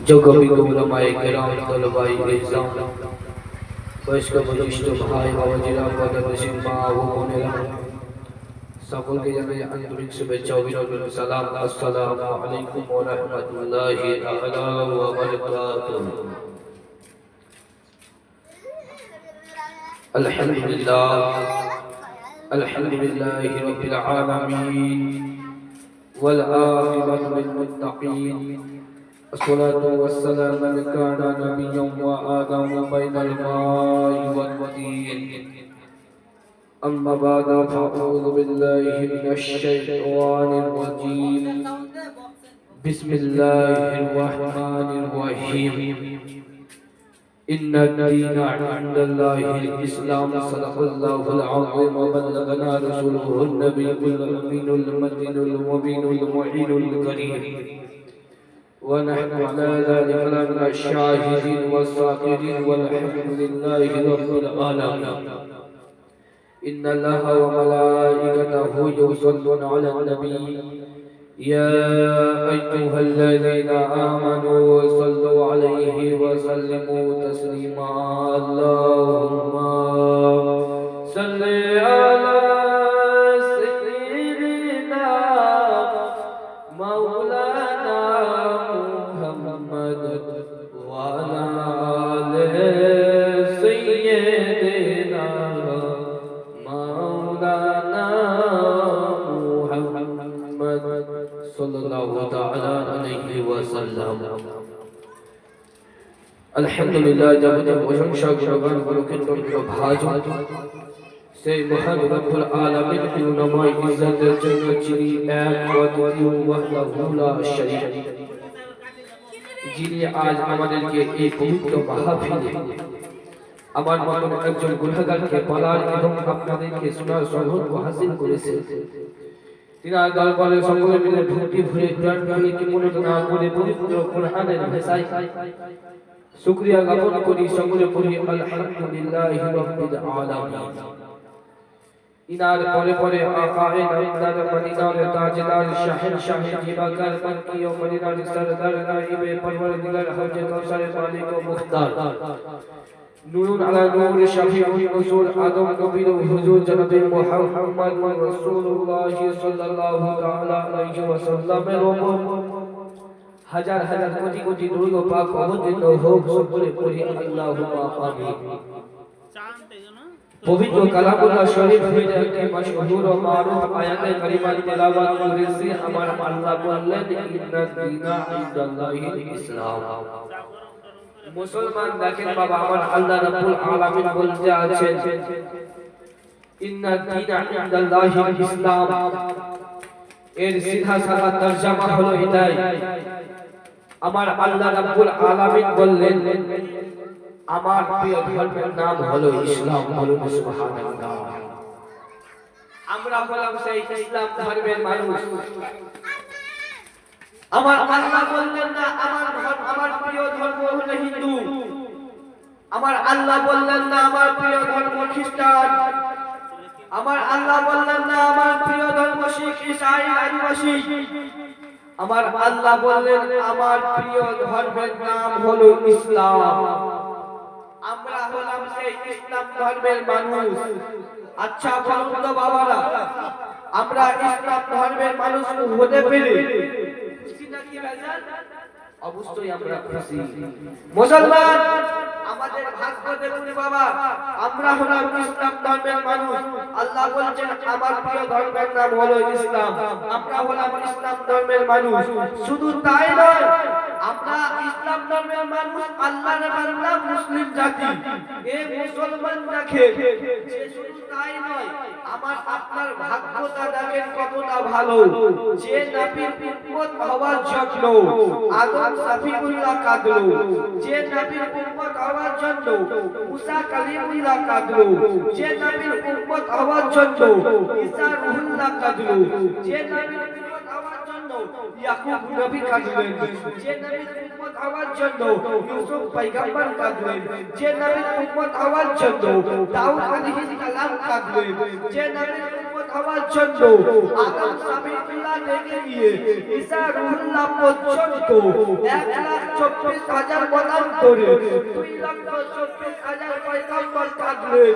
जो कभी उलमाए किराम तलबाए इज़्ज़ाम বয়স্ক বরিষ্ঠ ভাই বাবাজিরা পদনশীল মা ও বোনেরা সকলকে জানাই আন্তরিক শুভেচ্ছা অভিনন্দন সালাম আসসালামু আলাইকুম ওয়া রাহমাতুল্লাহি তাআলা ওয়া বারাকাতুহু আলহামদুলিল্লাহি রাব্বিল আলামিন ওয়াল আকিবাতু লিল মুত্তাকিন الصلاة والسلام على كان نبيا وآدم بين الماء والطين أما بعد فأعوذ بالله من الشيطان الرجيم بسم الله الرحمن الرحيم إن الدين عند الله الإسلام صدق الله العظيم وبلغنا رسوله النبي الأمين المتين المبين المعين الكريم ونحن على ذلك من الشاهدين والصابرين والحمد لله رب العالمين إن الله وملائكته يصلون على النبي يا أيها الذين آمنوا صلوا عليه وسلموا تسليما اللهم صل على سيدنا مولانا وعلى آل سيدنا مولانا محمد صلى الله تعالى عليه وسلم الحمد لله جابت প্রশংসা গুণগান গুণকীর্তন ভাজন সেই মহান রব্বুল আলামিন উলামায়ে ইজ্জতের জন্য যিনি এক অদ্বিতীয় ওয়াহদাহু লা শারীকা যিনি আজ আমাদেরকে এই পবিত্র মাহফিলে আমার মতন একজন গুনাহগারকে বলার এবং আপনাদেরকে শোনার সৌভাগ্য হাসিল করেছেন তিনি আর দরবারে সকলে মিলে ভক্তি ভরে কোরআন কারিমকে মনোযোগ করে পবিত্র কোরআনের ভাষায় শুকরিয়া জ্ঞাপন করি সকলে পড়ি আলহামদুলিল্লাহি রাব্বিল আলামিন ইনার পরে পরে আকায়ে নামদার মদিনার তাজদার শাহনশাহ জিবাকার মক্কি ও মদিনার সরদার নাইবে পরওয়ারদিগার হজে কৌসার মালিক ও মুখতার নূরুন আলা নূর শাফিউল রাসূল আদম নবীর হুজুর জনাবে মুহাম্মদ রাসূলুল্লাহ সাল্লাল্লাহু তাআলা আলাইহি ওয়াসাল্লামের উপর হাজার হাজার কোটি কোটি দরুদ ও পাক অবতীর্ণ হোক সকলে পড়ি আল্লাহুম্মা আমিন পবিত্র কালামুল্লাহ শরীফ হইতে একটি মাশহুর ও মারুফ আয়াতে কারিমা তেলাওয়াত করেছি আমার আল্লাহ বললেন ইন্না দীনা ইনদাল্লাহিল ইসলাম মুসলমান দেখেন বাবা আমার আল্লাহ রাব্বুল আলামিন বলতে আছেন ইন্না দীনা ইনদাল্লাহিল ইসলাম এর সিধা সাদা তরজমা হলো এটাই আমার আল্লাহ রাব্বুল আলামিন বললেন আমার প্রিয় ধর্মের নাম হলো ইসলাম বলুন সুবহানাল্লাহ আমরা হলাম সেই ইসলাম ধর্মের মানুষ আমার আল্লাহ বললেন না আমার প্রিয় ধর্ম হলো হিন্দু আমার আল্লাহ বললেন না আমার প্রিয় ধর্ম খ্রিস্টান আমার আল্লাহ বললেন না আমার প্রিয় ধর্ম শিখ ঈসাই আদিবাসী আমার আল্লাহ বললেন আমার প্রিয় ধর্মের নাম হলো ইসলাম আমরা হলাম সেই ইসলাম ধর্মের মানুষ আচ্ছা বলুন তো বাবারা আমরা ইসলাম ধর্মের মানুষ হতে পেরে খুশি নাকি বেজার অবশ্যই আমরা খুশি মুসলমান আমাদের ভাগ্য দেখুন বাবা আমরা হলাম ইসলাম ধর্মের মানুষ আল্লাহ বলেন আমার প্রিয় ধর্মের নাম হলো ইসলাম আমরা হলাম ইসলাম ধর্মের মানুষ শুধু তাই নয় আমরা ইসলাম ধর্মের মানুষ আল্লাহর বান্দা মুসলিম জাতি এই মুসলমান দেখে যে শুধু তাই নয় আমার আপনার ভাগ্যটা দেখেন কতটা ভালো যে নবীর উম্মত হওয়ার জন্য আদম সফিউল্লাহ কাঁদলো যে নবীর উম্মত হওয়ার জন্য মুসা কালিমুল্লাহ কাঁদলো যে নবীর উম্মত হওয়ার জন্য ঈসা রুহুল্লাহ কাঁদলো যে নবীর উম্মত হওয়ার জন্য ইয়াকুব নবী কাঁদলেন যে নবীর উম্মত হওয়ার জন্য ইউসুফ পয়গম্বর কাঁদলেন যে নবীর উম্মত হওয়ার জন্য দাউদ আলাইহিস সালাম কাঁদলেন যে নবীর উম্মত হওয়ার জন্য আদম সাবিউল্লাহ থেকে নিয়ে ঈসা রুহুল্লাহ পর্যন্ত 1,24,000 মতান্তরে 2,24,000 পয়গম্বর থাকলেন।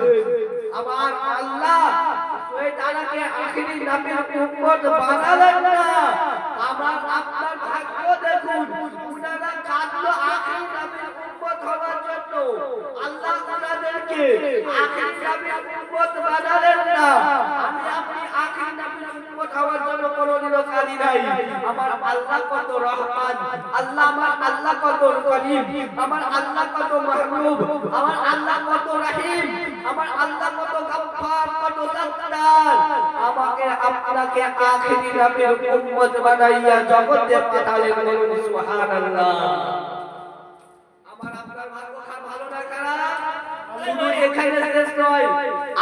আমার আল্লাহ ওই তারাকে আখিরি নবীর উম্মত বানালেন না। আমার আপনার ভাগ্য দেখুন, উনারা কাঁদলো আখিরি নবীর উম্মত হওয়ার জন্য, আল্লাহ উনাদেরকে আখিরি নবীর উম্মত বানালেন না। আমি আপনি আখিরি নবীর উম্মত হওয়ার জন্য কোনোদিনও কাঁদি নাই। আমার আল্লাহ কত রহমান, আমার আল্লাহ কত করিম, আমার আল্লাহ কত মাহবুব, আমার আল্লাহ কত রহিম, আমার আল্লাহ কত গফফার, কত সত্তার। আমাকে আপনাকে আখিরি নবীর উম্মত বানাইয়া জগতে পাঠালেন, বলুন সুবহানাল্লাহ। আমার আপনার ভাগ্য ভালো না খারাপ? শুধু এখানে শেষ নয়,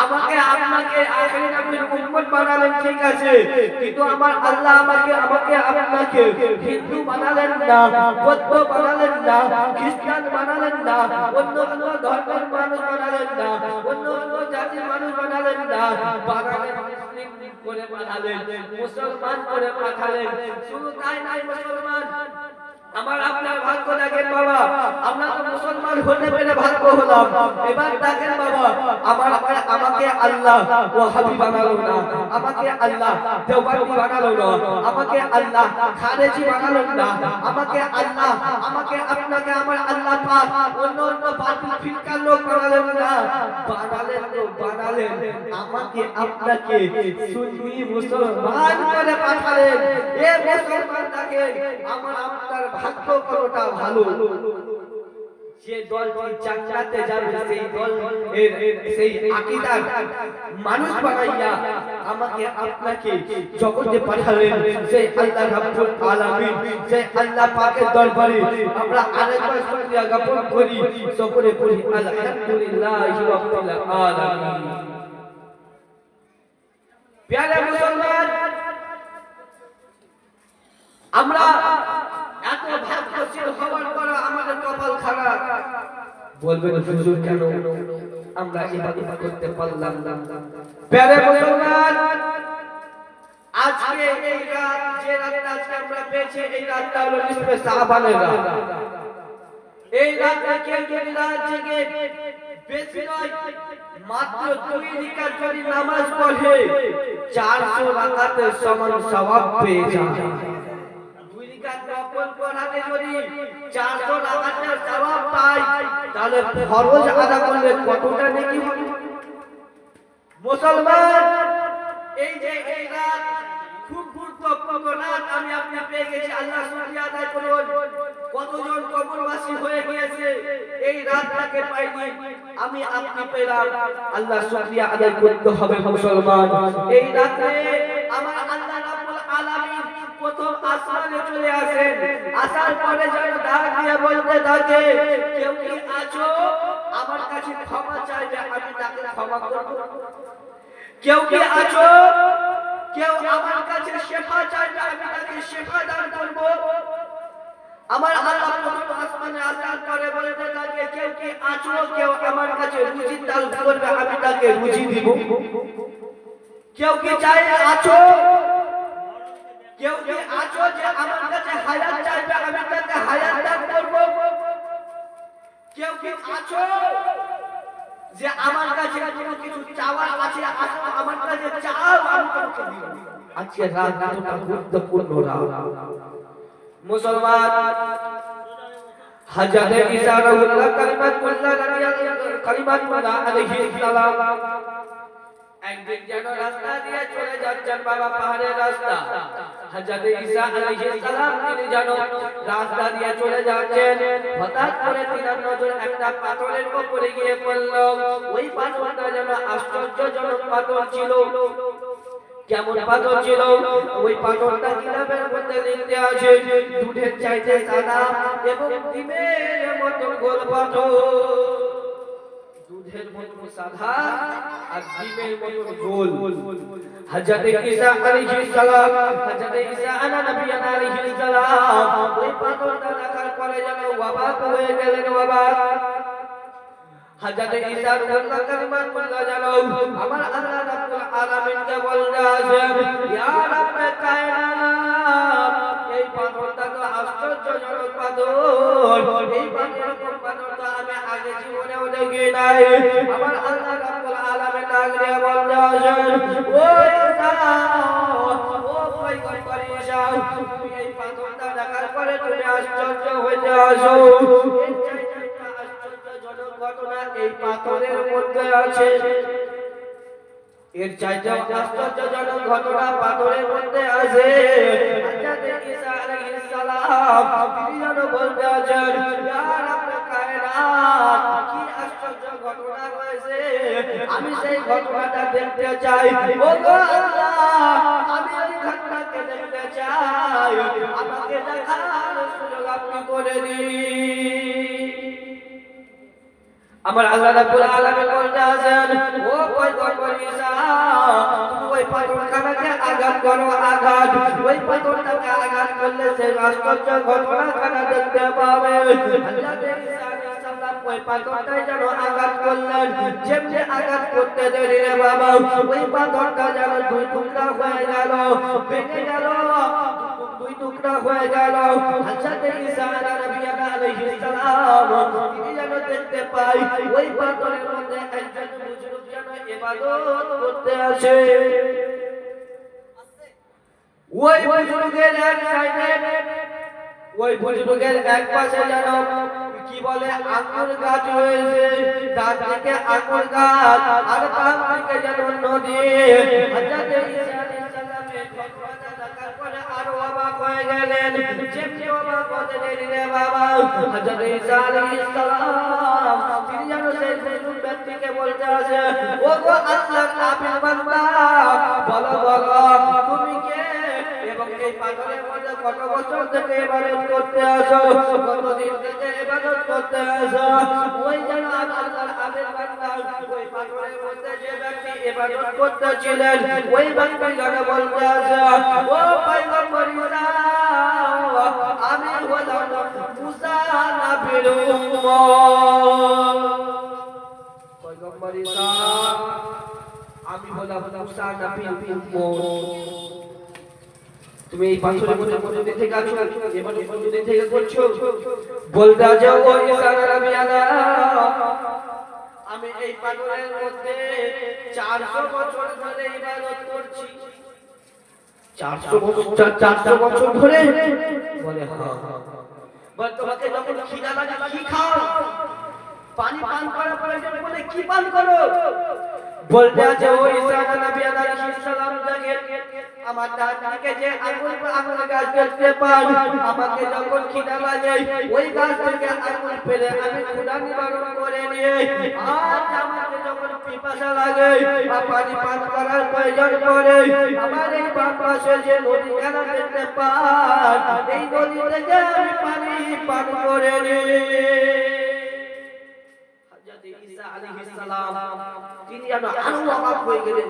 আমাকে আপনাকে আখিরি নবীর উম্মত বানালেন ঠিক আছে, কিন্তু আমার আল্লাহ আমাকে আপনাকে হিন্দু বানালেন না, বৌদ্ধ বানালেন না, খ্রিস্টান বানালেন না, অন্য অন্য ধর্মের মানুষ বানালেন না, অন্য অন্য জাতির মানুষ বানালেন না, বানালেন মুসলিম করে বানালেন, মুসলমান করে পাঠালেন। শুধু তাই নাই, মুসলমান আমার আপনার ভাগ্য দেখেন বাবা, আমরা তো মুসলমান হতে পেরে ভাগ্য হলাম। এবার দেখেন বাবা, আমাকে আল্লাহ ওয়াহাবি বানালো না, আমাকে আল্লাহ দেওবন্দি বানালো না, আমাকে আল্লাহ খারেজি বানালো না, আমাকে আল্লাহ আপনাকে আমার আল্লাহ পাক অন্য অন্য বাতিল ফিরকার লোক বানালেন না। বানালেন আমাকে আপনাকে সুন্নি মুসলমান করে পাঠালেন। এ মুসলমান দেখেন আমার আপনার ভাগ্য কতটা ভালো। যে দলটি জান্নাতে যাবে সেই দল সেই আকীদার মানুষ বানাইয়া আমাকে আপনাকে জগতে পাঠালেন। সেই আল্লাহ রাব্বুল আলামিন, সেই আল্লাহ পাকের দরবারে আমরা আরেকবার শুকরিয়া জ্ঞাপন করি, সকলে পড়ি আলহামদুলিল্লাহি রাব্বিল আলামিন। প্যারে মুসলমান, আমরা এত ভাগ্যশীল হওয়ার পর আমাদের কপাল খারাপ। বলবেন হুজুর কেন আমরা ইবাদত করতে পারলাম না? প্যারে মুসলমান, আজকে এই রাত, যে রাতটা আজকে আমরা পেয়েছি, এই রাতটা হলো নিসফে শাবানের রাত। এই রাতে কেউ যদি রাত জেগে বেশি নয় মাত্র 2 রাকাত যদি নামাজ পড়ে 400 রাকাতের সমান সওয়াব পেয়ে যায়। যদি 400 রাকাতের সওয়াব পাই, তাহলে ফরজ আদা করলে কতটা নেকি হবে? মুসলমান, এই যে এই রাত খুব গুরুত্বপূর্ণ রাত, আমি আপনি পেয়ে গেছি, আল্লাহ শুকরিয়া আদায় করুন। কতজন কবরবাসী হয়ে গিয়েছে এই রাতটাকে পাইনি, আমি আপনি পেলাম, আল্লাহ শুকরিয়া আদায় করতে হবে। মুসলমান, এই রাতে আমার আল্লাহ রাব্বুল আলামিন প্রথম আসমানে চলে আসেন, আসার পরে যেন ডাক দিয়ে বলতে থাকে, কেউ কি আছো আমার কাছে ক্ষমা চাইবে, আমি তাকে ক্ষমা করব। কেউ কি আছো, কেউ আমার কাছে শেফা চাইবে, আমি তাকে শেফা দান করব। আমার আল্লাহ প্রথম আসমানে আসার পরে বলতে থাকে, কেউ কি আছো, কেউ আমার কাছে রুজি দান করবে, আমি তাকে রুজি দিব। কেউ কি চাই আছো, কেউ কি আছো যে আমার কাছে হায়াত চাইবে, আমি তাকে হায়াত দান করব। কেউ কি আছো যে আমার কাছে কোনো কিছু চাওয়ার আছে, আমার কাছে চাও, আমি তোমাকে দিব। আজকে রাতটা গুরুত্বপূর্ণ রাত। মুসলমান, হযরত ঈসা রাদিয়াল্লাহু আলাইহিস সালাম একদিন যেন রাস্তা দিয়ে চলে যাচ্ছেন বাবা, পাহাড়ের রাস্তা। হযরত ঈসা আলাইহিস সালাম তিনি যেন রাস্তা দিয়ে চলে যাচ্ছেন, হঠাৎ করে তিনার নজর একটা পাথরের উপরে গিয়ে পড়ল। ওই পাথরটা যেন আশ্চর্যজনক পাথর ছিল। কেমন পাথর ছিল? ওই পাথরটা কিতাবের মধ্যে লিখতে আছে, দুধের চাইতে সাদা এবং ডিমের মতো গোল পাথর। দুধের মতো সাদা আর ডিমের মতো গোল। হযরত ঈসা আলাইহিস সালাম, হযরত ঈসা আলা নবিয়ানা আলাইহিস সালাম ওই পাথরটা দেখার পরে যেন অবাক হয়ে গেলেন। অবাক হযরত ঈসা আল্লাহ কালিমাতুল্লাহ জানো আমার আল্লাহ রাব্বুল আলামিন কে বলতেছেন ইয়া রাব্বে কায়নাত এই পাথরটা তো আশ্চর্যজনক পাথর এই পাথর তো আমি আগে জীবনেও দেখি নাই আমার আল্লাহ রাব্বুল আলামিন ডাকলে বলতেছেন ও ঈসা ও পয়গম্বর ঈসা তুমি এই পাথরটা দেখার পরে তুমি আশ্চর্য হইতে আসো ঘটনা এই পাথরের মধ্যে আছে এর চাইতে আশ্চর্যজনক ঘটনা পাথরের মধ্যে আছে হযরত ঈসা আলাইহিস সালাম তিনি যেন বলতে আছেন ইয়া রাব্বে কায়নাত কি আশ্চর্য ঘটনা হয়েছে আমি সেই ঘটনাটা দেখতে চাই ও গো আল্লাহ আমি এই ঘটনাকে দেখতে চাই আমাকে দেখার সুযোগ আপনি করে দিন আমার আল্লাহ রাব্বুল আলামিন বলতেছেন ও পয়গম্বর ঈসা তুমি ওই পাথরটাকে আঘাত করো আঘাত ওই পাথরটাকে আঘাত করলে সেই আশ্চর্য ঘটনাখানা দেখতে পাবে হযরত ঈসা আলাইহিস সালাম ওই পাথরটাই যেন আঘাত করলেন যেমনি আঘাত করতে দেরি রে বাবা ওই পাথরটা যেন দুই টুকরা হয়ে গেল ভেঙে গেল দুই টুকরা হয়ে গেল হযরত ঈসা আলাইহিস সালাম তিনি যেন দেখতে পাই ওই পাথরের মধ্যে একজন বুজুর্গ যেন ইবাদত করতে আছে ওই বুজুর্গের এক সাইডে ওই বুজুর্গের এক পাশে যেন কি বলে আঙ্গুর গাছ রয়েছে ডান দিকে আঙ্গুর গাছ আর বাম দিকে যেন নদী হযরত ঈসা আলাইহিস সালামের ঘটনাটা দেখার পরে আরো অবাক হয়ে গেলেন যেমনি অবাক হতে দেরি রে বাবা হযরত ঈসা আলাইহিস সালাম তিনি যেন সেই বুজুর্গ ব্যক্তিকে বলতে আছে ও গো আল্লাহর আবিদ বান্দা বলো বলো তুমি কে এবং এই পাথরের মধ্যে কত বছর থেকে ইবাদত করতে আসো কতদিন থেকে ইবাদত করতে আসো ওই যেন আল্লাহর আবিদ বান্দা ওই পাথরের মধ্যে যে ব্যক্তি ইবাদত করতেছিলেন ওই ব্যক্তি যেন বলতে আছে ও পয়গম্বর ঈসা আমি হলাম মুসা নবীর উম্মত পয়গম্বর ঈসা আমি হলাম মুসা নবীর উম্মত তুমি এই পাথরের মধ্যে থেকে আছো এবার মধ্যে থেকে করছো বলতে যাও ও ঈসা নবী আমি এই পাথরের মধ্যে 400 বছর ধরে ইবাদত করছি 400 বছর ধরে বলে হ্যাঁ বল তোমাকে যখন খিদা লাগে কি খাও পানি পান করার পরে বলে কি পান করো বলতে আছে ও ঈসা নবী আলাইহিস সালাম দেখেন আমার দাদাকে যে আঙুর গাছ দেখতে পান আমাকে যখন খিদা লাগে ওই গাছ থেকে আঙুর পেড়ে আমি ক্ষুধা নিবারণ করে নিয়ে আর আমাকে যখন পিপাসা লাগে বা পানি পান করার প্রয়োজন পড়ে আমার এই বাম পাশে যে নদীখানা দেখতে পান এই নদী থেকে আমি পানি পান করে নিই হযরত ঈসা আলাইহিস সালাম তিনি আরো অবাক হয়ে গেলেন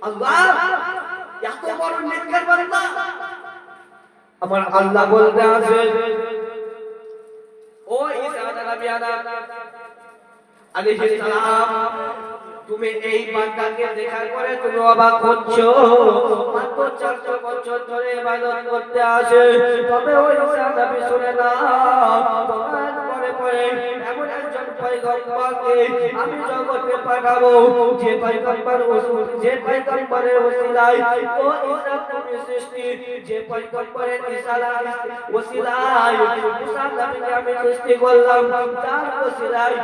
আল্লাহ এত বড় নেককার বান্দা আমার আল্লাহ বলতে আছে ও ঈসা আলাইহিস সালাম তুমি এই বান্দাকে দেখার পরে তুমি অবাক হচ্ছো মাত্র 400 বছর ধরে ইবাদত করতে আসে তবে ওই ঈসা নবী শুনে না তোমার পরে পরে এমন একজন পয়গম্বরকে আমি জগতে পাঠাবো যে পয়গম্বরের ওসিলায় ও ঈসা তুমি সৃষ্টি যে পয়গম্বরের ওসিলায় মুসা নবীকে আমি সৃষ্টি করলাম তার ওসিলায়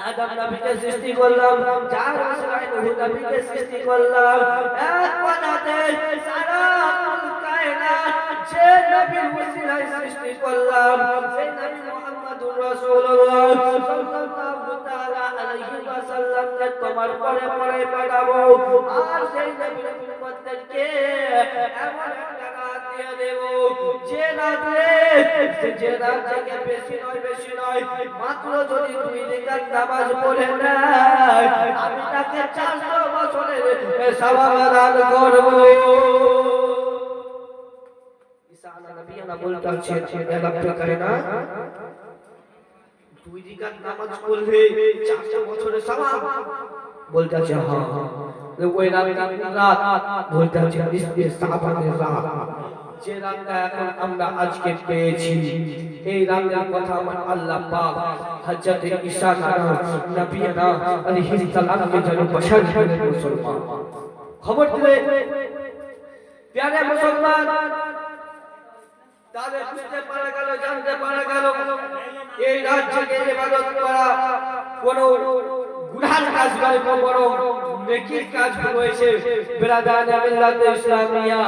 আদম নবীকে সৃষ্টি করলাম যার ওসিলায় নূহ নবীকে সৃষ্টি করলাম এক কথাতে সারা কায়নাত যে নবীর ওসিলায় সৃষ্টি করলাম সেই নবী মুহাম্মদুর রাসূলুল্লাহ সাল্লাল্লাহু তাআলা আলাইহি ওয়াসাল্লামকে তোমার পরে পরে পাঠাবো আর সেই নবীর উম্মতদেরকে এমন একটা রাত দিয়ে দেব যে রাতে থেকে বেশি নয় মাত্র যদি 2 রাকাত নামাজ পড়ে নেয় আমি তাকে 400 বছরের সওয়াব দান করব ঈসা নবী বলতে আছে আল্লাহ করে না 2 রাকাত নামাজ পড়লে 400 বছরের সওয়াব বলতে আছে হ্যাঁ ওই রাত বলতে আছে নিসফে শাবানের রাত যে রাতটা এখন আমরা আজকে পেয়েছি এই রাতের কথা আমার আল্লাহ পাক হযরত ঈসা নবীনা আলাইহিস সালামকে জানো বশর করে মুসলমান খবর দিলে প্যারে মুসলমান তাদের বুঝতে পারা গেল জানতে পারা গেল এই রাজ্যকে ইবাদত করা কোনো গুনাহের কাজ নয় বড় নেকির কাজ রয়েছে বিরাদানে মিল্লাত ইসলামিয়া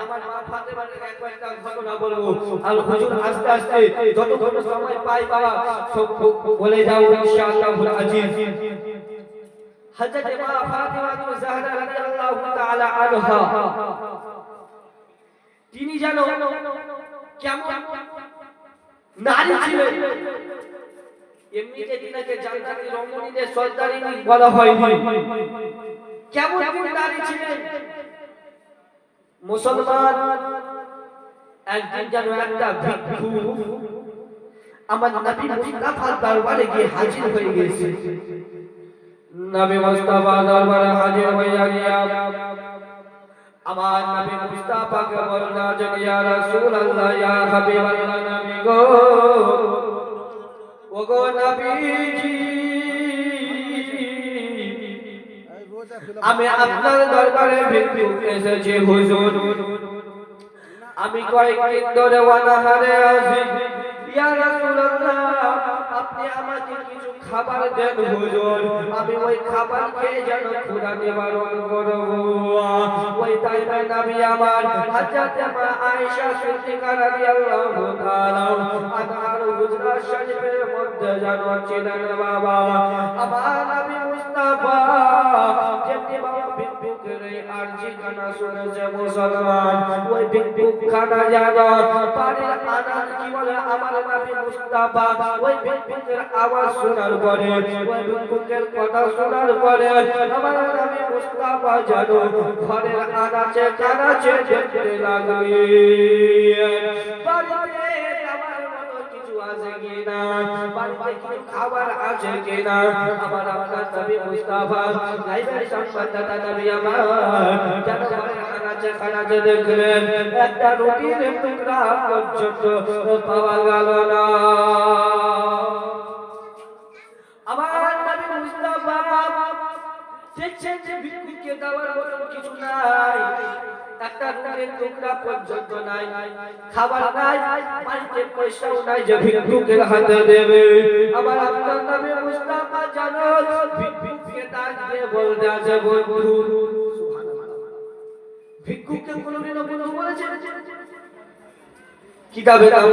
আমার মা ফাতেমার একটা ঘটনা বলবো আর হুজুর আস্তে আস্তে যতক্ষণ সময় পাই বাবা সব বলে যাও ইনশাআল্লাহুল আজিজ হযরত মা ফাতেমা জাহরা রাদিয়াল্লাহু তাআলা আনহা তিনি জানো কেমন নারী ছিলেন এমনিতে দিনাকে জান্নাতি রমণীদের সর্দারিনী বলা হয়নি কেমন নারী ছিলেন মুসলমান একদিন যেন একটা ভিক্ষু আমার নবী মুস্তাফার দরবারে গিয়ে হাজির হয়ে গেছে নবী মুস্তাফা দরবারে হাজির হয়ে গিয়া আমার নবী মুস্তাফাকে বললেন যে ইয়া রাসূলুল্লাহ ইয়া হাবিবাল্লাহ নবী গো ওগো নবীজি আমি আপনার দরবারে ভিক্ষু এসেছি হুজুর আমি কয়েকদিন ধরে অনাহারে আছি ইয়া রাসূলুল্লাহ আপনি আমাকে কিছু খাবার দেন হুজুর আমি ওই খাবার খেয়ে যেন ক্ষুধা নিবারণ করব ওই টাইমে নবী আমার হযরত মা আয়েশা সিদ্দিকা রাদিয়াল্লাহু তাআলা আনহার হুজরা শরীফের মধ্যে যেন ছিলেন বাবা আমার নবী মুস্তাফা যেমনি বাবা ভিক্ষুকের আরজি গানা শুনেছে মুসলমান ওই ভিক্ষুক খানা জানো বাড়ির আনাজ কি বলে আমার নবী মুস্তাফা ওই ভিক্ষুকের আওয়াজ শোনার পরে ওই ভিক্ষুকের কথা শোনার পরে আমার নবী মুস্তাফা জানো ঘরের আনাচে কানাচে যেতে লাগবে বাড়িতে আমার মতো কিছু আছে কিনা বাড়িতে কিছু খাবার আছে কিনা আমার আপনার নবী মুস্তাফা লাইভের সংবাদদাতা নবী আমার জানো ঘরের আনাচে কানাচে দেখলেন একটা রুটির টুকরা পর্যন্ত পাওয়া গেল না আমার নবী মুস্তাফা দেখছেন যে ভিক্ষুককে দেওয়ার মতো কিছু নাই একটা রুটির টুকরা পর্যন্ত নাই খাবার নাই বাড়িতে পয়সাও নাই যে ভিক্ষুকের হাতে দেবে আমার আপনার নবী মুস্তাফা জানো ভিক্ষুককে ডাক দিয়ে বলতে আছে বন্ধু সুবহানাল্লাহ ভিক্ষুককে কোনোদিন বন্ধু বলেছে কিতাবে নাম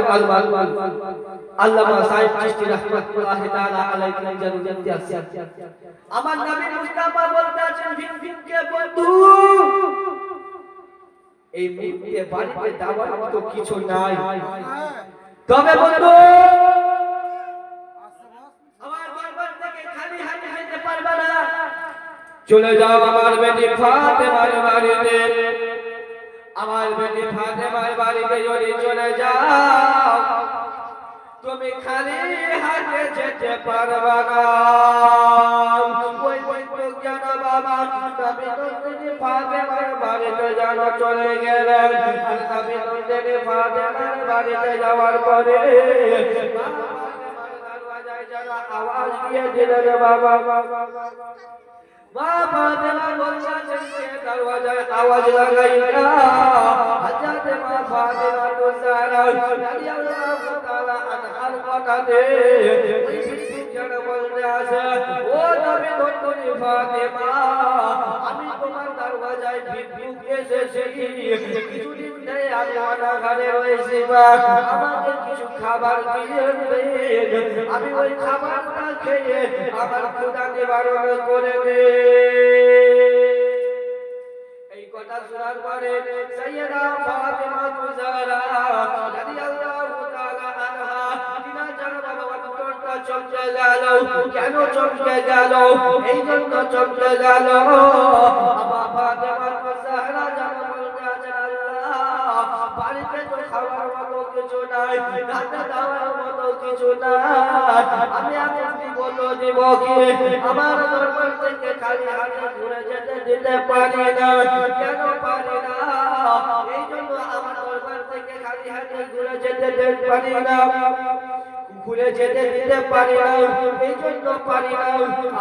আল্লামা সাহেব চিশতি রাহমাতুল্লাহি তাআলা আলাইহি জান্নাতি আছে আমার নবী মুস্তাফা বলতে আছেন ভিক্ষুককে বন্ধু এই মুহূর্তে বাড়িতে দাওয়ার মতো কিছু নাই তবে বন্ধু আমার দরবার থেকে খালি হাতে যেতে পারবে না চলে যাও আমার বেটি ফাতেমার বাড়িতে আমার বেটি ফাতেমার বাড়িতে যদি চলে যাও তুমি খালি হাতে যেতে পারবে না ওই ভিক্ষুক যেন বাবা নবী নন্দিনী ফাতেমার বাড়িতে যেন চলে গেলেন আর নবী নন্দিনী ফাতেমার বাড়িতে যাওয়ার পরে মা ফাতেমার দরওয়াজায় যেন আওয়াজ দিয়ে দিলেন বাবা মা ফাতেমা বলছেন যে দরওয়াজায় আওয়াজ লাগাইয়া হযরত মা ফাতেমা জাহরা রাদিয়াল্লাহু তাআলা আনহার কথাতে ওই ভিক্ষুক যেন বলতে আছে ও নবী নন্দিনী ফাতেমা আমি তোমার দরওয়াজায় ভিক্ষুক এসেছি কিছুদিন ধরে আমি অনাহারে রয়েছি আমাকে কিছু খাবার দিয়ে দেন আমি ওই খাবারটা খেয়ে আমার ক্ষুধা নিবারণ করে দেন এই কথা শোনার পরে সাইয়্যিদা ফাতেমা জাহরা রাদিয়াল্লাহু তাআলা আনহা তিনা জানো বাবা অন্তরটা চমকে গেল কেন চমকে গেল এই জন্য চমকে গেল বাবা ফাতেমা জাহরা জানো বলতে আছেন আল্লাহ বাড়িতে তো খাওয়ার মতো কিছু নাই রাতে দেওয়ার মতো কিছু না, আমি আপনি বলো দিব কি আমার দরবার থেকে খালি হাতে ঘুরে যেতে দিতে পারি না। কেন পারি না? এই জন্য আমার দরবার থেকে খালি হাতে ঘুরে যেতে দিতে পারি না, ঘুরে যেতে দিতে পারি না, এই জন্য পারি না।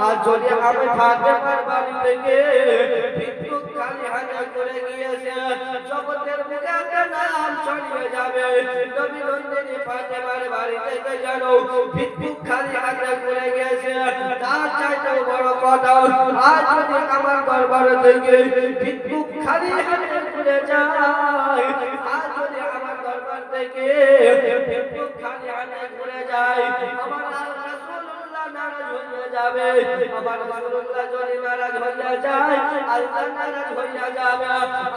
আর যদি আমি ফাতেমার বাড়ি থেকে ভিক্ষুক খালি হাতে করে গিয়েছে, জগতের বুকে একটা নাম ছড়িয়ে যাবে। নবী নন্দিনী ফাতেমার বাড়ি থেকে জানো ভিক্ষুক খালি হাতে করে গিয়েছে, তার চাইতেও বড় কথা, আজ যদি আমার দরবার থেকে ভিক্ষুক খালি হাতে ঘুরে যায়, আজ যদি আমার দরবার থেকে ভিক্ষুক খালি হাতে ঘুরে যায়, আমার রাসূলুল্লাহ নারাজ হয়ে যাবে। আমার রাসূলুল্লাহ যদি নারাজ হয়ে যায়, আল্লাহ নারাজ হয়ে যাবে।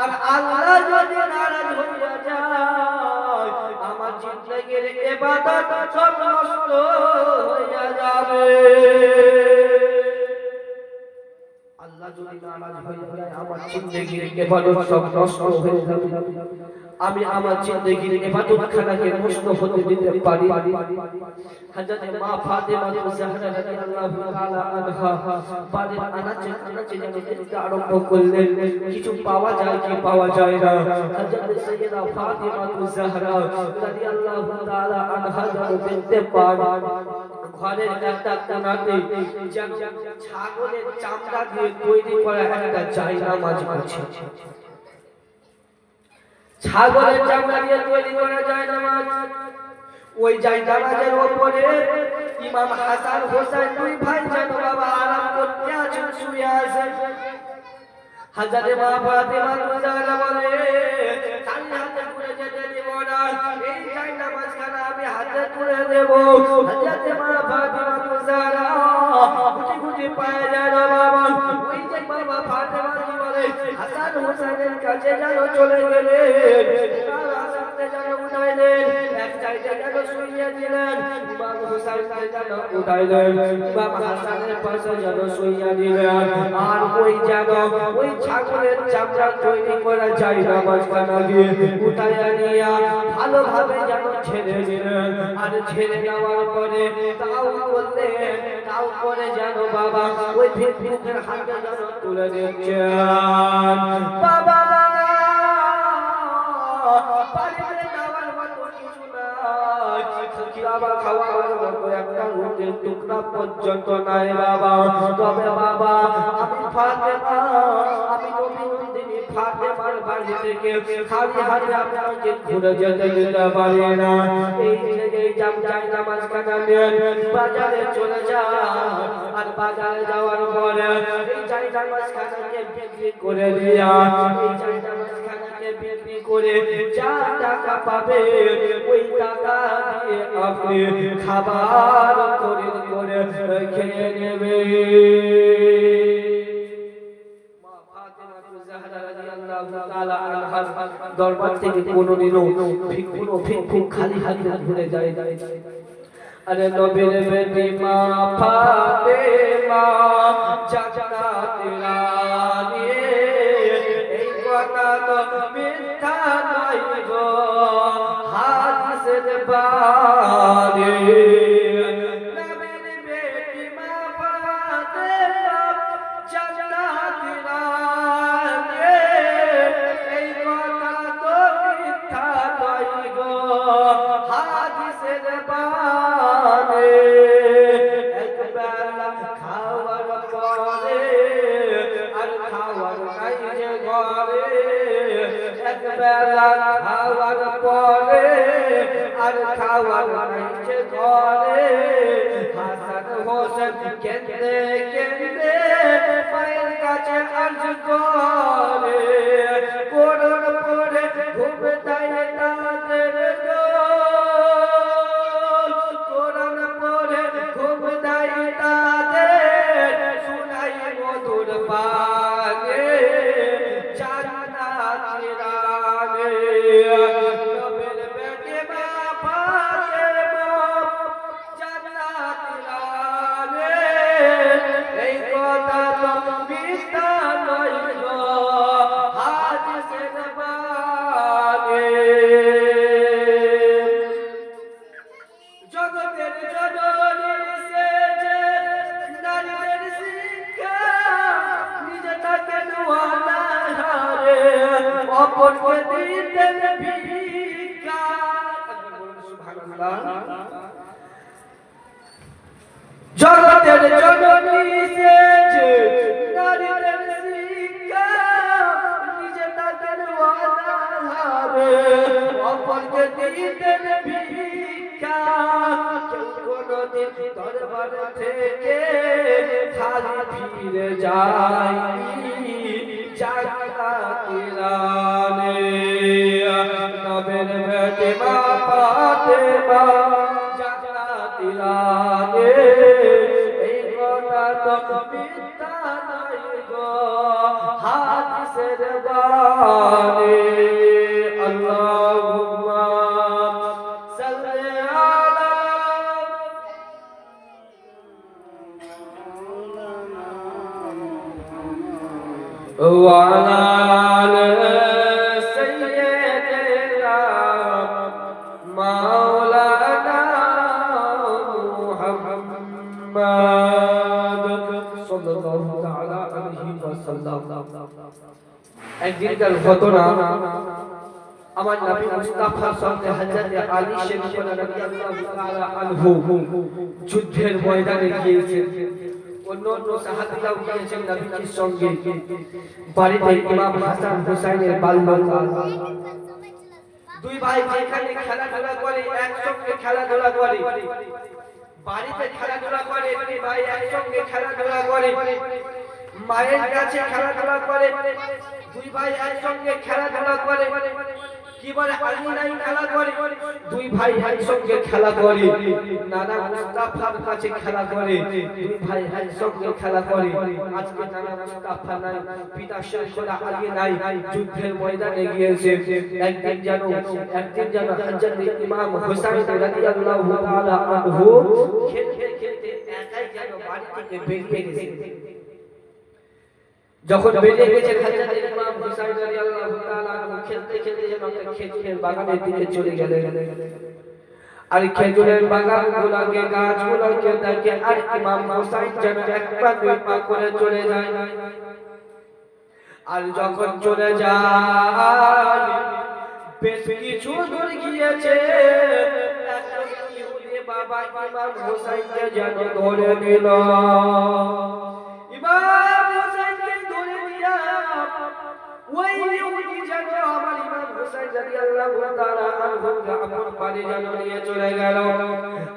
আর আল্লাহ যদি নারাজ হয়ে যায়, আমার জিন্দেগীর ইবাদত সব নষ্ট হয়ে যাবে। আল্লাহ যদি নারাজ হয়ে যায়, আমার জিন্দেগীর ইবাদত সব নষ্ট হয়ে যাবে। আমি আমার জিন্দেগীর ইবাদত খানাকে নষ্ট হতে দিতে পারি। হযরত মা ফাতেমা জাহরা রাদিয়াল্লাহু তাআলা আনহা বাড়ির আনাচে আনাচে যেতে আরম্ভ করলেন, কিছু পাওয়া যায় কি পাওয়া যায় না। হযরত সাইয়্যিদা ফাতেমা জাহরা রাদিয়াল্লাহু তাআলা আনহা দেখতে পান ঘরের একটা কোণাতে ছাগলের চামড়া দিয়ে তৈরি করা একটা জায়নামাজ আছে। ছাগলের চামড়া দিয়ে তৈরি করা জায়নামাজ, ওই জায়নামাজের উপরে ইমাম হাসান হোসেন দুই ভাই যেন বাবা আরাম করতে আছেন, শুয়ে আছেন। হযরত মা ফাতেমা জাহরা বলে, খালি হাতে ঘুরে যেতে দেব না, এই জায়নামাজখানা আমি হাতে তুলে দেব। হযরত মা ফাতেমা জাহরা গুটি গুটি পায়ে যেন বাবা ওই যে বাবা ফাতেমা কি বলে হাসান হোসেনের কাছে যেন চলে গেলেন, হাসানকে যেন উঠাইলেন, এক সাইডে যেন শুইয়ে দিলেন, ইমাম হোসেনকে যেন উঠাইলেন, ইমাম হাসানের পাশে যেন শুইয়ে দিলেন। আর ওই যেন ওই ছাগলের চামড়া তৈরি করা জায়নামাজখানা দিয়ে উঠাইয়া নিয়ে ভালোভাবে যেন ছেড়ে দিলেন। আর ছেড়ে দেওয়ার পরে তাও বললেন, তাও করে যেন বাবা ওই ভিক্ষুকের হাতে যেন তুলে দিচ্ছেন। বাবা বাড়িতে যাওয়ার মতো কিছু নাই, খাবার খাওয়ার মতো একটা রুটির টুকরা পর্যন্ত নাই বাবা। তবে বাবা আমি ফাতেমা, আমি নবী নন্দিনী ফাতেমার বাড়ি থেকে খালি হাতে আপনাকে ঘুরে যেতে দিতে পারি না। এই জায়নামাজখানা নিয়ে বাজারে চলে যান, আর বাজারে যাওয়ার পরে এই জায়নামাজখানাকে বিক্রি করে দিয়া, এই জায়নামাজখানাকে বিক্রি করে যা টাকা পাবে ওই টাকা দিয়ে আপনি খাবার করে করে খেয়ে নেবে। দরবার থেকে কোনদিনও ভিক্ষুক খালি হাতে ঘুরে যায়। আরে নবীর বেটি মা ফাতেমা জান্নাতের রানী, এই কথা তো মিথ্যা নয় গো হাদিসের বাণী। নবীর বেটি মা ফাতেমা জান্নাতের রানী, এই কথা তো মিথ্যা নয় গো হাদিসের বাণী। একবেলা খাওয়ার পরে আর খাওয়ার নাই যে ঘরে, একবেলা খাওয়ার পরে আর খাওয়ার নাই যে ঘরে, হাসান হোসেন কেঁদে কেঁদে মায়ের কাছে আরজ করে, কোরআন পড়ে ঘুম দেয় তাদের গো, কোরআন পড়ে ঘুম দেয় তাদের, শুনাই মধুর বাণী জান্নাতের রানী। নবীর বেটি মা ফাতেমা জান্নাতের রানী, এই জগতের জননী সেজে নারীদের শিক্ষা নিজে তাকে নোয়ানা হারে অপরকে দিতেন ভিক্ষা। সুবহানাল্লাহ। জগতের জননী সেজে নারীদের শিক্ষা নিজে তাকে নোয়ানা হারে অপরকে দিতেন ভিক্ষা। কেউ কোনদিন দরবার থেকে খালি ফিরে যায়নি জান্নাতের রানে। নবের বেটে মা ফাতেমা জান্নাতের রানে। এই কথা তো মিথ্যা নয় গো হাদিসের বাণী। আল্লাহুম্মা সাল্লি আলা وعلى آل سيدنا مولانا محمد صلى الله تعالى عليه وسلم। একদিনকার ঘটনা, আমার নবী মুস্তাফার সঙ্গে হযরত আলী শরীফ রাদিয়াল্লাহু তাআলা আনহু যুদ্ধের ময়দানে গিয়েছেন। অন্য সাহাবীরাও গিয়েছেন নবীর সঙ্গে। বাড়িতে ইমাম হাসান হুসাইনের বাল্যকাল। দুই ভাই যেখানে খেলাধুলা করে একসঙ্গে খেলাধুলা করে, বাড়িতে খেলাধুলা করে, দুই ভাই একসঙ্গে খেলাধুলা করে, মায়ের কাছে খেলাধুলা করে, দুই ভাই একসঙ্গে খেলাধুলা করে। কি বলে আলিনাই খেলা করে, দুই ভাই একসঙ্গে খেলা করে। নানা মুস্তাফার কাছে খেলা করে, দুই ভাই একসঙ্গে খেলা করে। আজকে নানা মুস্তাফা নাই, পিতা শেখরা আলী নাই, যুদ্ধের ময়দানে গিয়েছে। একদিন যেন হযরত ইমাম হুসাইন রাদিয়াল্লাহু তাআলা আনহু খেলতে খেলতে একাই যেন বাড়ি থেকে বেরিয়ে গেছে। যখন বেরিয়ে গেছে হযরত ইমাম হুসাইন রাদিয়াল্লাহু তাআলা আনহু খেলতে খেলতে যেন একটা খেজুরের বাগানের দিকে চলে গেলেন। আর খেজুরের বাগানগুলোকে গাছগুলোকে দেখে আর ইমাম হুসাইন যেন এক পা দুই পা করে চলে যায়। আর যখন চলে যায় বেশ কিছু দূর গিয়েছে, ইহুদি বাবা ইমাম হুসাইনকে যেন ধরে নিল। ইমাম হুসাইনকে ধরে নিয়া ওই ইহুদি যেন আমার ইমাম হুসাইন রাদিয়াল্লাহু তাআলা আনহুকে আপন বাড়ি যেন নিয়ে চলে গেল।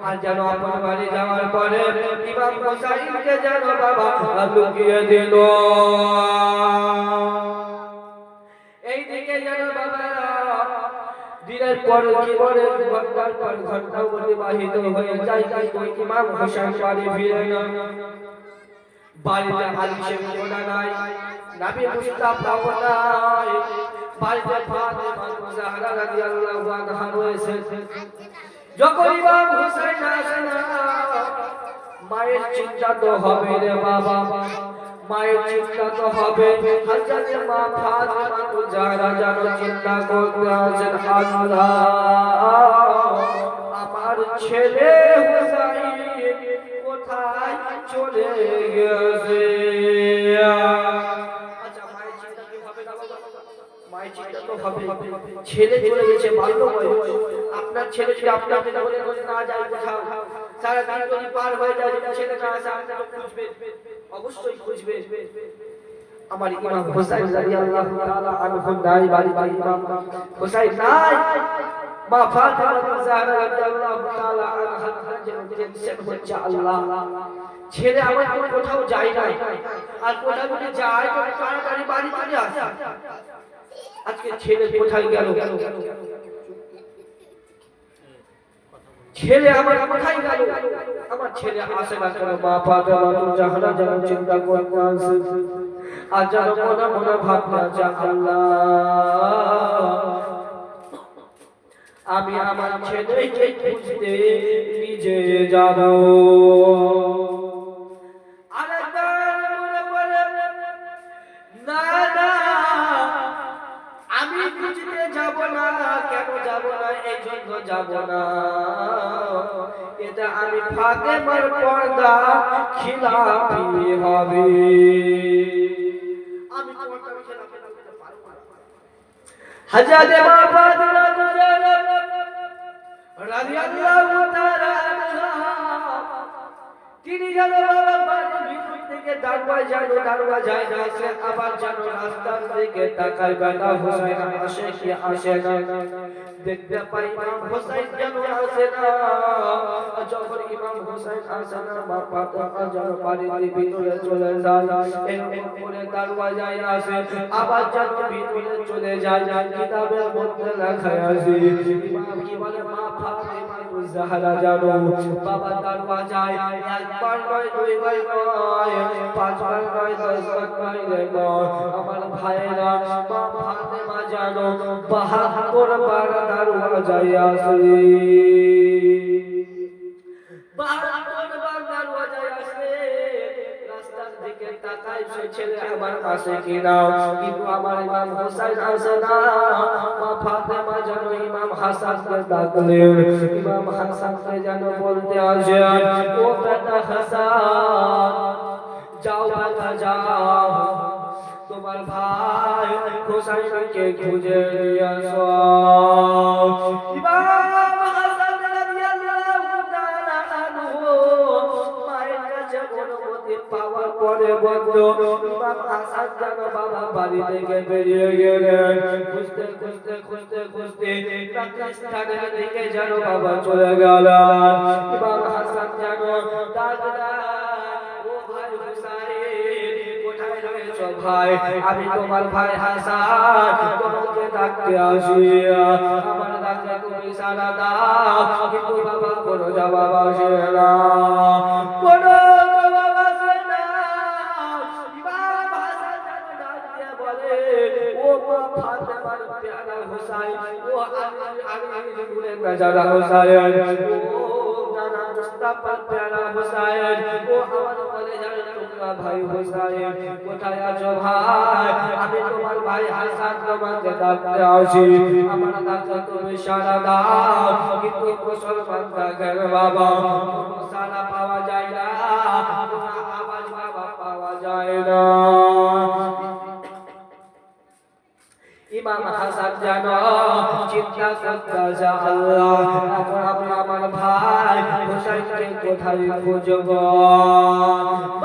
আর যেন আপন বাড়ি যাওয়ার পরে ইমাম হুসাইনকে যেন বাবা লুকিয়ে দিল। এইদিকে যেন বাবা দিনের পর দিনের ঘন্টার পর ঘন্টা অতিবাহিত হয়ে যায়, ওই ইমাম হুসাইন বাড়ি ফিরে না। বাড়িতে আলী শরীফ নাই, নবী মুস্তাফা নাই, বাড়িতে ফাতেমা জাহরা রাদিয়াল্লাহু আনহা রয়েছে। যখন ইমাম হুসাইন আসে না, মায়ের চিন্তা তো হবে রে বাবা, মায়ের চিন্তা তো হবে। হযরত মা ফাতেমা জাহরা যেন চিন্তা করতে আছেন, আল্লাহ আমার ছেলে হুসাইন কোথায় চলে গেছে। আচ্ছা, মায়ের চিন্তা কি হবে না বাবা? মায়ের চিন্তা তো হবে। ছেলে চলে গেছে বাল্য বয়স। আপনার ছেলে যদি আপনাকে বলে না যায় কোথাও, সারা দিন যদি পার হয়ে যায়, ছেলে না আসে আপনি তো খুঁজবেন, অবশ্যই খুঁজবেন। আমার ইমাম হুসাইন রাদিয়াল্লাহু তাআলা আনহু নাই, বাড়িতে ইমাম হুসাইন নাই। মা ফাতেমা জাহরা রাদিয়াল্লাহু তাআলা আনহা টেনশন হচ্ছে, আল্লাহ ছেলে আমার কোথাও যায় না, আর কোথাও যদি যায় তো তাড়াতাড়ি বাড়ি চলে আসে। আজকে ছেলে কোথায় গেল? ছেলে আমার কোথায় গেল? আমার ছেলে আসে না কেন? মা ফাতেমা জাহরা যেন চিন্তা করতে আছে, আর যেন মনে মনে ভাবনা যে আল্লাহ আমি আমার ছেলেকে খুঁজতে নিজে যাব। না না, আমি খুঁজতে যাব না। কেন যাব না? এই জন্য যাব না, এটা আমি ফাতেমার পর্দা খিলাফি হবে। আমি পর্দা খিলাফি করতে পারবো না। হযরত মা ফাতেমা রাদিয়াল্লাহু তাআলা আনহা তিনি যেন বাবা বাড়ির ভিতর থেকে দরওয়াজায় আসে, আবার যেন রাস্তার দিকে তাকায় বেটা হুসাইন আসে কি আসে না। দেখতে পাই ইমাম হুসাইন যেন আসে না। যখন ইমাম হুসাইন আসে না মা ফাতেমা যেন বাড়ির ভিতরে চলে যায়, এরকম করে দরওয়াজায় আসে, আবার যেন ভিতরে চলে যায়। কিতাবের মধ্যে লেখা আছে ইমাম কি বলে মা ফাতেমা জাহরা জানো বাবা দরওয়াজায় একবার নয় দুইবার নয় পাঁচবার নয় দশবার নয় আমার ভাইরা মা ফাতেমা জানো ৭২ বার দরওয়াজায় আসে। ৭২ বার দরওয়াজায় আসে। রাস্তার দিকে তাকায় সে ছেলে আমার কাছে কিনা, কিন্তু আমার ইমাম হুসাইন আসে না। মা ফাতেমা জানো ইমাম হাসানকে ডাকলেন, ইমাম হাসানকে জানো বলতে আসে ও বেটা হাসান যাও বেটা যাও, তোমার ভাই হুসাইনকে খুঁজে নিয়ে আসো। ইমাম হাসান রাদিয়াল্লাহু তাআলা আনহু মায়ের কাছে অনুমতি পাওয়ার পরে বন্ধু ইমাম হাসান যেন বাবা বাড়ি থেকে বেরিয়ে গেলেন। খুঁজতে খুঁজতে খুঁজতে খুঁজতে পাকিস্তানের দিকে যেন বাবা চলে গেল। ইমাম হাসান যেন ও ভাই হুসাইন কোথায় রয়েছো ভাই, আমি তোমার ভাই হাসান তোমাকে ডাকতে আসি, আমার ডাকে তুমি সাড়া দাও। কিন্তু বাবা কোনো জবাব আসে না, কোনো জবাব আসে না। ইমাম হাসান ডাক দিয়ে বলে ও মা ফাতেমার প্যারা হুসাইন, ও আলী নূরে নজর হুসাইন, ও নানা মুস্তাফার প্যারা হুসাইন, ও আমার কলেজার টুকরা ভাই হুসাইন, কোথায় আছো ভাই? আমি তোমার ভাই হাসান তোমাকে ডাকতে আসি, আমার ডাকে তুমি সাড়া দাও। কিন্তু মুসলমান থাকেন বাবা কোনো সাড়া পাওয়া যায় না, কোনো আওয়াজ বাবা পাওয়া যায় না। ইমাম হাসান জানো চিন্তা করতেছে আল্লাহ এখন আমি আমার ভাই হুসাইনকে কোথায় খুঁজব।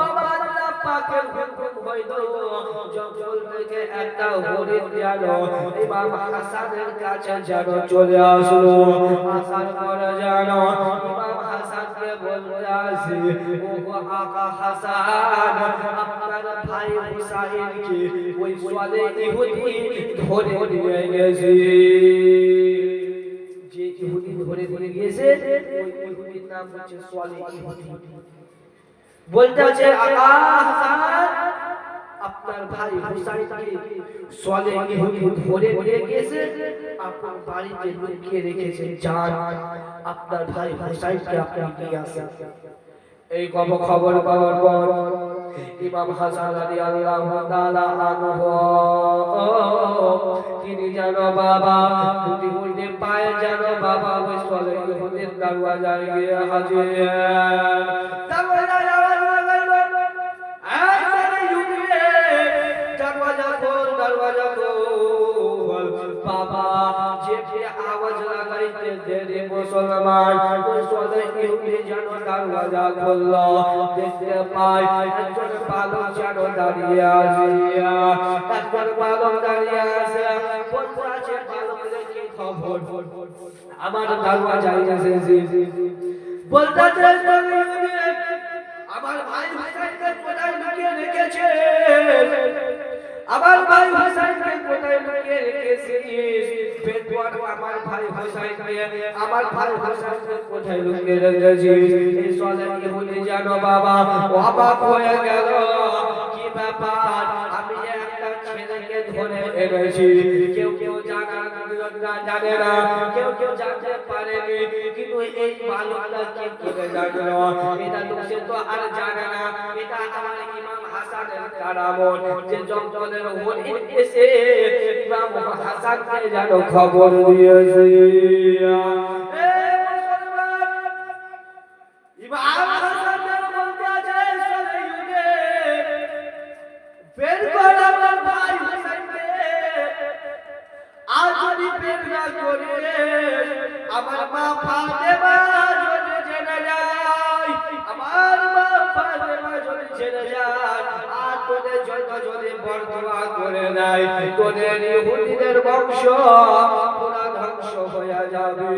বাবা আল্লাহ পাকের হুকুম হইল জঙ্গল থেকে একটা হরিণ যেন ইমাম হাসানের কাছে যেন চলে আসলো। আসার পরে যেন ইমাম হাসানকে বলতে আসে ও আকা হাসান আপনার ভাই হুসাইনকে ওই সালে ইহুদি ধরে নিয়ে গেছে। যে ইহুদি ধরে নিয়ে গেছে ওই ইহুদির নাম হচ্ছে সালে ইহুদি। বলতে আছে আকা হাসান আপনার ভাই হুসাইনকে সালে ইহুদি ধরে নিয়ে গেছে, আপনার বাড়িতে লুকিয়ে রেখেছে, যান আপনার ভাই হুসাইনকে আপনি নিয়ে আসেন। এই খবর পাওয়ার পর ইমাম হাসান রাদিয়াল্লাহু তাআলা আনহু তিনি জানো বাবা দুটি উল্টে পায়ে জানো বাবা ওই সালে ইহুদির দরওয়াজায় গিয়ে হাজির। দরওয়াজায় আওয়াজ লাগাইলো এই সালে ইহুদি দরওয়াজা খোল দরওয়াজা খোল। বাবা যে আওয়াজ লাগাইতে দেরি মুসলমান ওই সালে ইহুদি জানো দরওয়াজা খুললো, দেখতে পায় একজন বালক জানো দাঁড়িয়ে আছে, একজন বালক দাঁড়িয়ে আছে। বলতে আছে বালকের কি খবর, আমার দরওয়াজায় এসেছে। বলতে আছে আমার ভাই হুসাইনকে কোথায় লুকিয়ে রেখেছে, আমার ভাই হুসাইনকে কোথায় লুকিয়ে রেখেছিস? পেটওয়ার আমার ভাই হুসাইনকে, আমার ভাই হুসাইনকে কোথায় লুকিয়ে রেখেছিস? এই সালে ইহুদি জানো বাবা অবাক হয়ে গেল, কি ব্যাপার আমি একটা ছেলেকে ধরে এনেছি, কেউ কেউ জানে না, কেউ কেউ জানতে পারেনি, কিন্তু এই বালকটা কি করে জানলো? এটা তো সে তো আর জানে না, এটা আমার ইমাম হাসানের কারামত যে জঙ্গলের হরিণ এসে ইমাম হাসানকে যেন খবর দিয়েছে। ইমাম হাসান বলতে আছে সলিউনে বের কর আমার ভাই হুসাইনকে আজ যদি বের না করে আমার মা ফাতেমা যদি জেনে যায় আমার মা ফাতেমা যদি জেনে যায় আর তোদের জন্য যদি বরদোয়া করে দেয় তোদের ইহুদিদের বংশ পুরা ধ্বংস হয়ে যাবে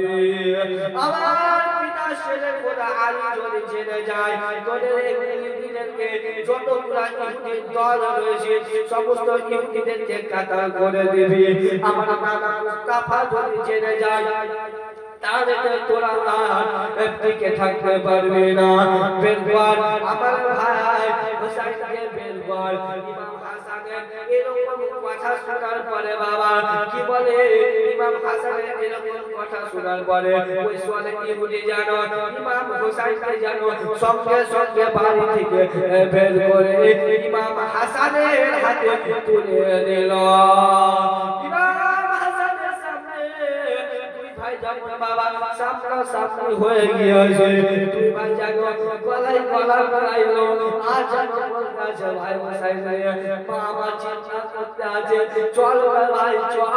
আমার পিতা ছেলে খোদা আলী যদি জেনে যায় তোদের ইহুদিদেরকে যতগুলা ইহুদির দল রয়েছে সমস্ত ইহুদিদেরকে কাতার করে দিবি আমার নানা মুস্তাফা যদি জেনে যায় তাহলে তোরা আর টিকে থাকতে পারবি না বের কর আমার ভাই হুসাইনকে বের কর ইমাম হাসানের এরকম কথা শোনার পরে বাবা কি বলে ইমাম হাসানের এরকম কথা শোনার পরে ওই সোয়ালে ইহুদি জানো ইমাম হুসাইনকে জানো সঙ্গে সঙ্গে বাড়ি থেকে বের করে ইমাম হাসানের হাতে তুলে দিল ইমাম হাসানের সামনে দুই ভাই যেমন বাবা সামনা সামনি হয়ে গিয়েছে দুই ভাই জানো গলায় গলা গলাইলো আর জানো বলতেছে ভাই হুসাইন বাবা চিন্তা করতে আছে চল ভাই চল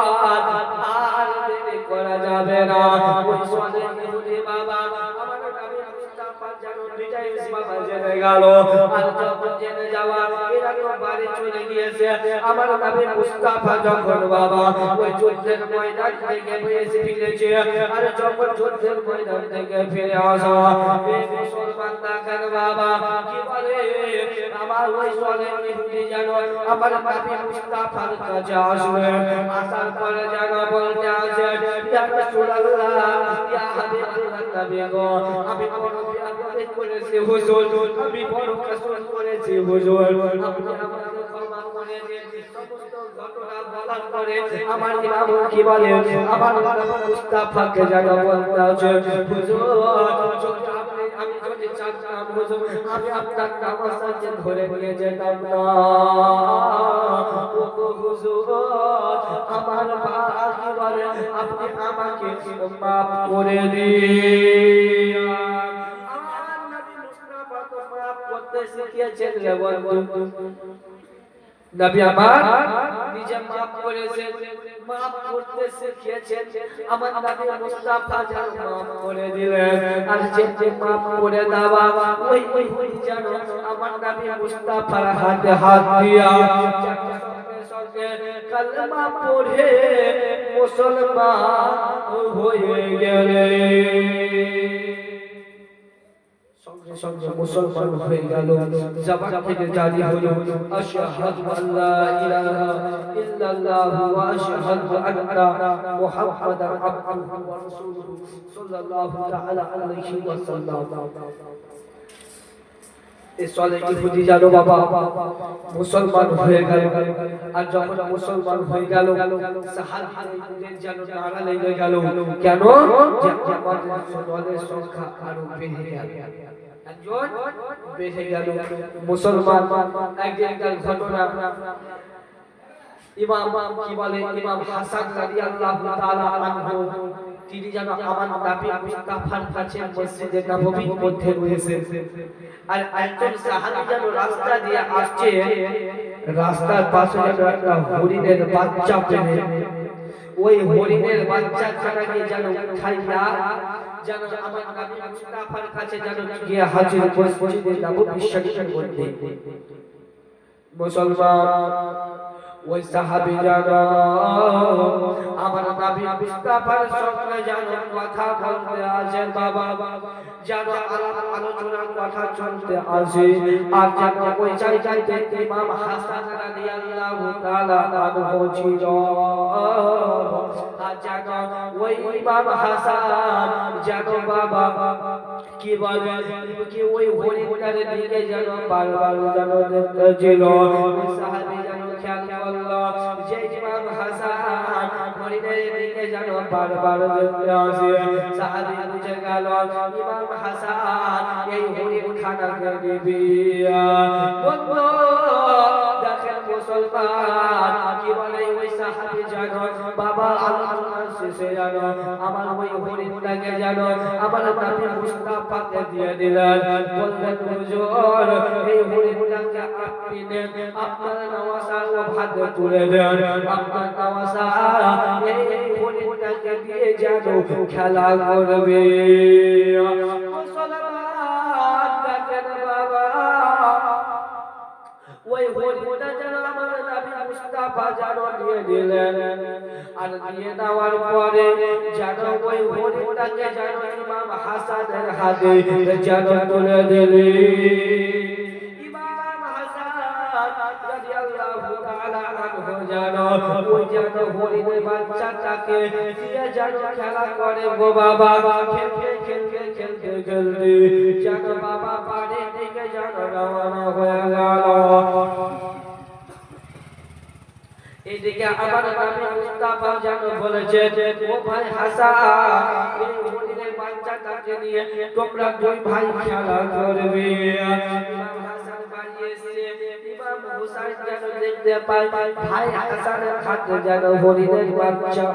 আর দেরি করা যাবে না ওই সোয়ালে ইহুদি বাবা আমার নবী মুস্তাফা জানো বিজয় বাবা জেনে গেল আর যখন জেনে যাওয়া এরা তো বাড়ি চলে গিয়েছে আমার নবী মুস্তাফা যখন বাবা ওই যুদ্ধের ময়দান থেকে ফিরেছে আর যখন যুদ্ধের ময়দান থেকে ফিরে আসা এই মুসলমান দেখেন বাবা কি বলে আমার ওই সোয়ালে ইহুদি জানো আমার নবী মুস্তাফার কাছে আসবে আসার পরে জানো বলতে আছে ইয়া রাসূলুল্লাহ ইয়া হাবিবাল্লাহ নবী গো আমি বড় বিপদে পড়েছি হুজুর আমি বড় কষ্ট করেছি হুজুর আপনি আমাকে ক্ষমা করে দিন সমস্ত ঘটনা বলার পরে আমার ইমাম কি বলে আমার মুস্তাফাকে জানো বলতে আছে হুজুর আমি যদি চাচ্ছিলাম হুজুর আমি আপনার নামাজকে ধরে নিয়ে যেতাম না ও হুজুর আমার ভাই কি বলে আপনি আমাকে মাফ করে দিন আমার নবী মুস্তাফা তো মাফ করতে শিখিয়েছেন রে বন্ধু নবী আমার নিজে মাফ করেছেন মাফ করতে শিখিয়েছেন আমার নবী মুস্তাফা যেন মাফ করে দিলেন আর যে মাফ করে দেওয়া ওই যেন আমার নবী মুস্তাফার হাতে হাত দিয়া সঙ্গে কালেমা পড়ে মুসলমান হয়ে গেলেন সঙ্গে মুসলমান হয়ে গেল জবান থেকে জারি হলো আশহাদু আল্লা ইলাহা ইল্লাল্লাহ ওয়া আশহাদু আন্না মুহাম্মাদান আবদুহু ওয়া রাসূলুহু সাল্লাল্লাহু তাআলা আলাইহি ওয়াসাল্লাম এই সোয়ালে ইহুদি জানো বাবা মুসলমান হয়ে গেল আর যখন মুসলমান হয়ে গেল সাহাবীদের যেন নারা লেগে গেল কেন যে আমাদের দলের সংখ্যা আরো বেড়ে গেল একজন বেড়ে গেল মুসলমান একদিনকার ঘটনা ইমাম কি বলে ইমাম হাসান রাদিয়াল্লাহু তাআলা আনহু তিনি যেন আমার নবী মুস্তাফার কাছে মসজিদে নববীর মধ্যে রয়েছে আর একজন সাহাবী যেন রাস্তা দিয়ে আসছে রাস্তার পাশে যেন একটা হরিণের বাচ্চা পেয়ে ওই হরিণের বাচ্চাটাকে যেন উঠাইয়া যেন আমার নবী মুস্তাফার কাছে যেন গিয়ে হাজির মসজিদে নববী শরীফের মধ্যে মুসলমান ওই সাহাবী জানো আমার নবী মুস্তাফার সঙ্গে জানো কথা বলতে আসে বাবা জানো আলাপ আলোচনার কথা চলতে আসে আর জানো ওই জায়গাতে ইমাম হাসান রাদিয়াল্লাহু তাআলা আনহু ছিল আর জানো ওই ইমাম হাসান জানো বাবা কি বলে কি ওই হরিণটার দিকে যেন বারবার যেন দেখতে ছিল ওই সাহাবী যেন খেয়াল করলো যে ইমাম হাসান হরিণের দিকে যেন বারবার দেখতে আসে সাহাবী বুঝে গেল ইমাম হাসান এই হরিণ খানাকে দিবি বন্ধু দেখেন মুসলমান কি বলে ওই সাহাবী জানো বাবা আল্লাহর শেষে জানো আমার ওই হরিণটাকে যেন আমার নবী মুস্তাফাকে দিয়ে দিলেন বললেন হুজুর এই হরিণটাকে আপনি নেন আপনার নওয়াসার ভাগে তুলে দেন আপনার নওয়াসা এই হরিণটাকে দিয়ে যেন খেলা করবে মুসলমান দেখেন বাবা ওই হরিণটা যেন আমার নবী মুস্তাফা যেন দিয়ে দিলেন আর দিয়ে দেওয়ার পরে যেন ওই হরিণটাকে যেন ইমাম হাসানের হাতে যেন তুলে দিলেন ইমাম হাসান রাদিয়াল্লাহু তাআলা আনহু যেন ওই যেন হরিণের বাচ্চাটাকে দিয়ে যেন খেলা করে গো বাবা খেলতে খেলতে খেলতে খেলতে যেন বাবা পাড়ে দিকে যেন রওনা হয়ে গেল এদিকে আমার নবী মুস্তাফা যেন বলেছে ও ভাই হাসান এই হরিণের বাচ্চাটাকে নিয়ে তোমরা দুই ভাই খেলা করবে ইমাম হাসান বাড়ি এসে ইমাম হুসাইন যেন দেখতে পায় ভাই হাসানের হাতে যেন হরিণের বাচ্চা